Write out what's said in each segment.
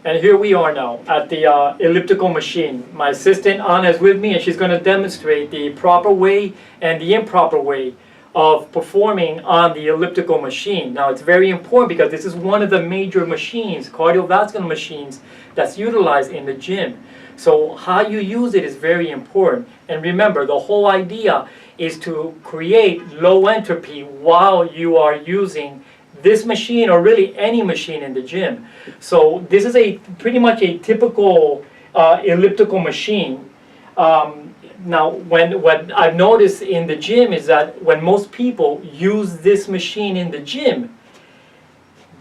And here we are now at the elliptical machine. My assistant Anna is with me, and she's going to demonstrate the proper way and the improper way of performing on the elliptical machine. Now it's very important because this is one of the major machines, cardiovascular machines, that's utilized in the gym. So how you use it is very important. And remember, the whole idea is to create low entropy while you are using this machine, or really any machine in the gym. So this is pretty much a typical elliptical machine. Now, what I've noticed in the gym is that when most people use this machine in the gym,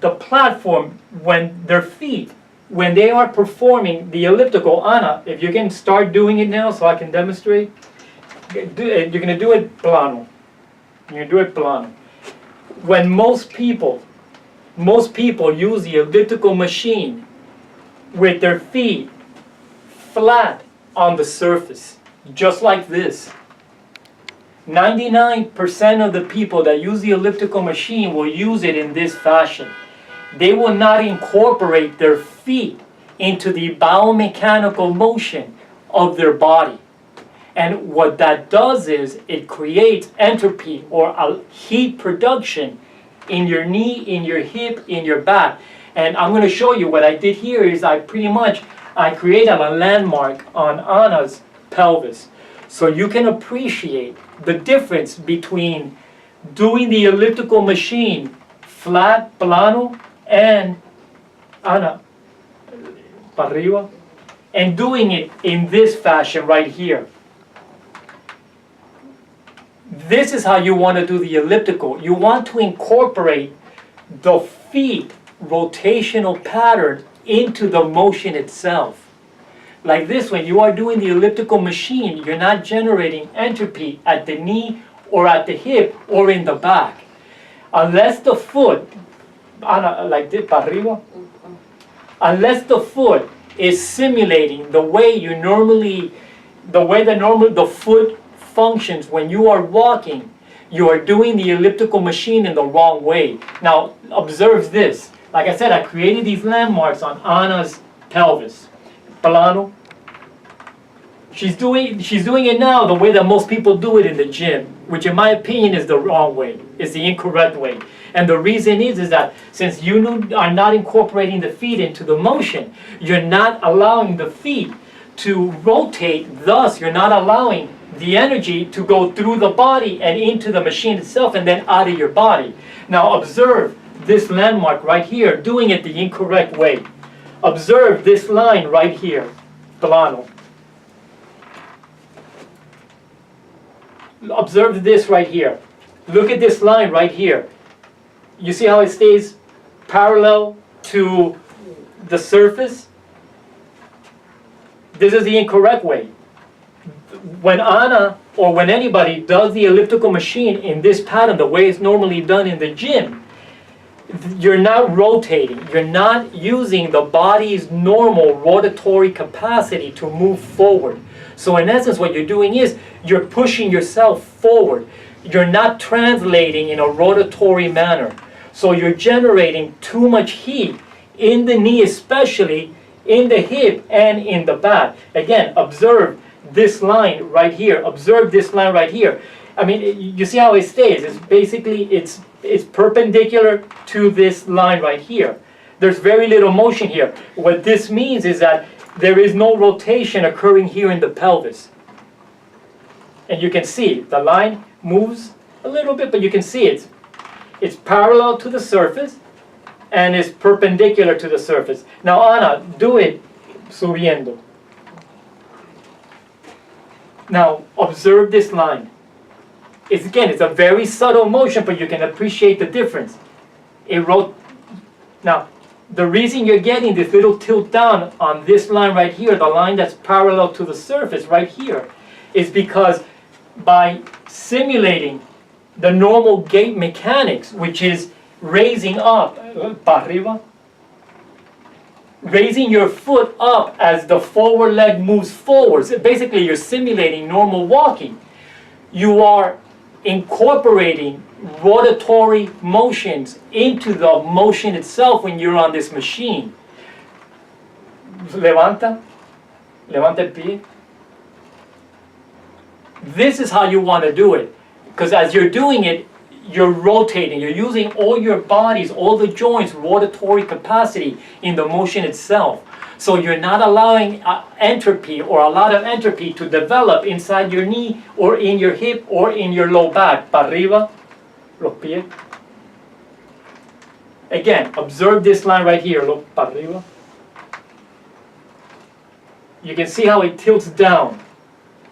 the platform, when their feet, when they are performing the elliptical, Anna, if you can start doing it now so I can demonstrate. You're going to do it plano. You're going to do it plano. When most people use the elliptical machine with their feet flat on the surface, just like this. 99% of the people that use the elliptical machine will use it in this fashion. They will not incorporate their feet into the biomechanical motion of their body. And what that does is it creates entropy, or a heat production in your knee, in your hip, in your back. And I'm going to show you what I did here is I created a landmark on Anna's pelvis. So you can appreciate the difference between doing the elliptical machine flat, plano, and Anna, para arriba, and doing it in this fashion right here. This is how you want to do the elliptical. You want to incorporate the feet rotational pattern into the motion itself. Like this, when you are doing the elliptical machine, you're not generating entropy at the knee or at the hip or in the back. Unless the foot, like this, para arriba, unless the foot is simulating the way the foot functions when you are walking, you are doing the elliptical machine in the wrong way. Now observe this. Like I said, I created these landmarks on Anna's pelvis. Plano. She's doing it now the way that most people do it in the gym, which in my opinion is the wrong way, is the incorrect way. And the reason is that since you are not incorporating the feet into the motion, you're not allowing the feet to rotate, thus you're not allowing the energy to go through the body and into the machine itself and then out of your body. Now observe this landmark right here, doing it the incorrect way. Observe this line right here, plano. Observe this right here. Look at this line right here. You see how it stays parallel to the surface? This is the incorrect way. When Anna or when anybody does the elliptical machine in this pattern, the way it's normally done in the gym, you're not rotating. You're not using the body's normal rotatory capacity to move forward. So in essence, what you're doing is you're pushing yourself forward. You're not translating in a rotatory manner. So you're generating too much heat in the knee, especially in the hip and in the back. Again, observe this line right here. Observe this line right here. I mean, you see how it stays. It's basically, it's perpendicular to this line right here. There's very little motion here. What this means is that there is no rotation occurring here in the pelvis. And you can see the line moves a little bit, but you can see it's parallel to the surface and is perpendicular to the surface. Now Anna, do it subiendo. Now observe this line. It's a very subtle motion, but you can appreciate the difference. Now, the reason you're getting this little tilt down on this line right here, the line that's parallel to the surface right here, is because by simulating the normal gait mechanics, which is raising up, para arriba, raising your foot up as the forward leg moves forward. So basically, you're simulating normal walking. You are incorporating rotatory motions into the motion itself when you're on this machine. Levanta el pie. This is how you want to do it, because as you're doing it, you're rotating, you're using all your bodies, all the joints, rotatory capacity in the motion itself. So you're not allowing entropy or a lot of entropy to develop inside your knee or in your hip or in your low back. Para arriba, los pies. Again, observe this line right here, look, para arriba. You can see how it tilts down,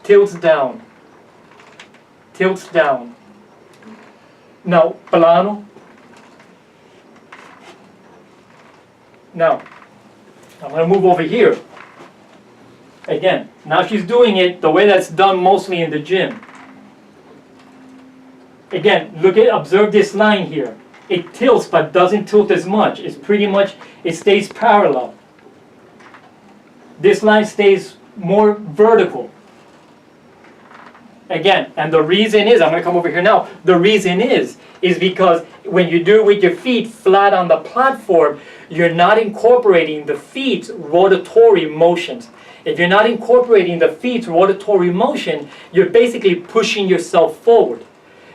tilts down, tilts down. Now, plano. Now, I'm going to move over here. Again, now she's doing it the way that's done mostly in the gym. Again, observe this line here. It tilts but doesn't tilt as much. It's pretty much, it stays parallel. This line stays more vertical. Again, and the reason is, I'm going to come over here now, the reason is because when you do it with your feet flat on the platform, you're not incorporating the feet's rotatory motions. If you're not incorporating the feet's rotatory motion, you're basically pushing yourself forward.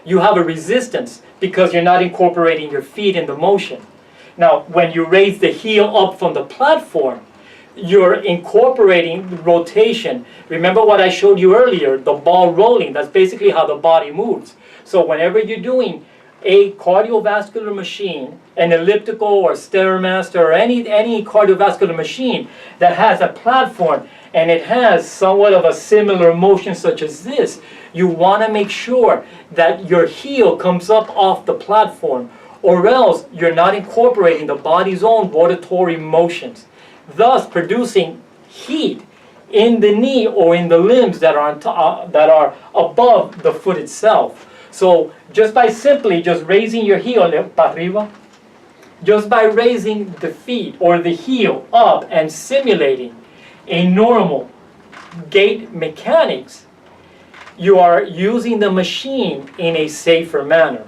You have a resistance because you're not incorporating your feet in the motion. Now, when you raise the heel up from the platform, you're incorporating the rotation. Remember what I showed you earlier, the ball rolling. That's basically how the body moves. So whenever you're doing a cardiovascular machine, an elliptical or Stairmaster or any cardiovascular machine that has a platform and it has somewhat of a similar motion such as this, you want to make sure that your heel comes up off the platform, or else you're not incorporating the body's own rotatory motions, thus producing heat in the knee or in the limbs that are above the foot itself. So just by simply just raising your heel para arriba, just by raising the feet or the heel up and simulating a normal gait mechanics, you are using the machine in a safer manner.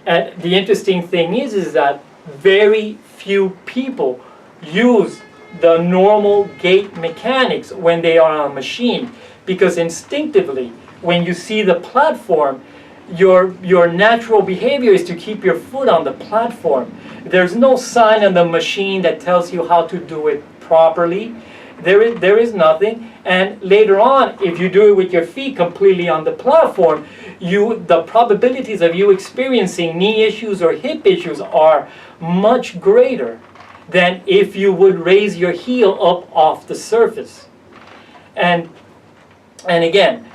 And the interesting thing is that very few people use the normal gait mechanics when they are on a machine, because instinctively when you see the platform, your natural behavior is to keep your foot on the platform. There's no sign on the machine that tells you how to do it properly. There is nothing. And later on, if you do it with your feet completely on the platform, the probabilities of you experiencing knee issues or hip issues are much greater than if you would raise your heel up off the surface. And again,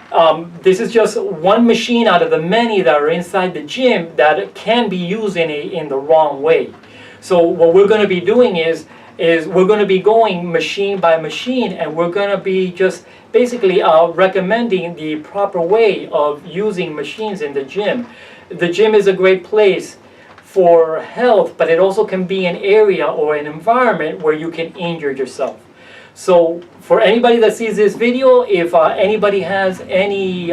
this is just one machine out of the many that are inside the gym that can be used in the wrong way. So what we're going to be doing is we're going to be going machine by machine, and we're going to be just basically recommending the proper way of using machines in the gym. The gym is a great place for health, but it also can be an area or an environment where you can injure yourself. So for anybody that sees this video, if anybody has any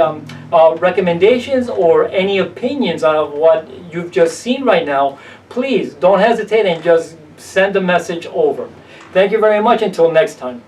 recommendations or any opinions of what you've just seen right now, please don't hesitate and just send a message over. Thank you very much. Until next time.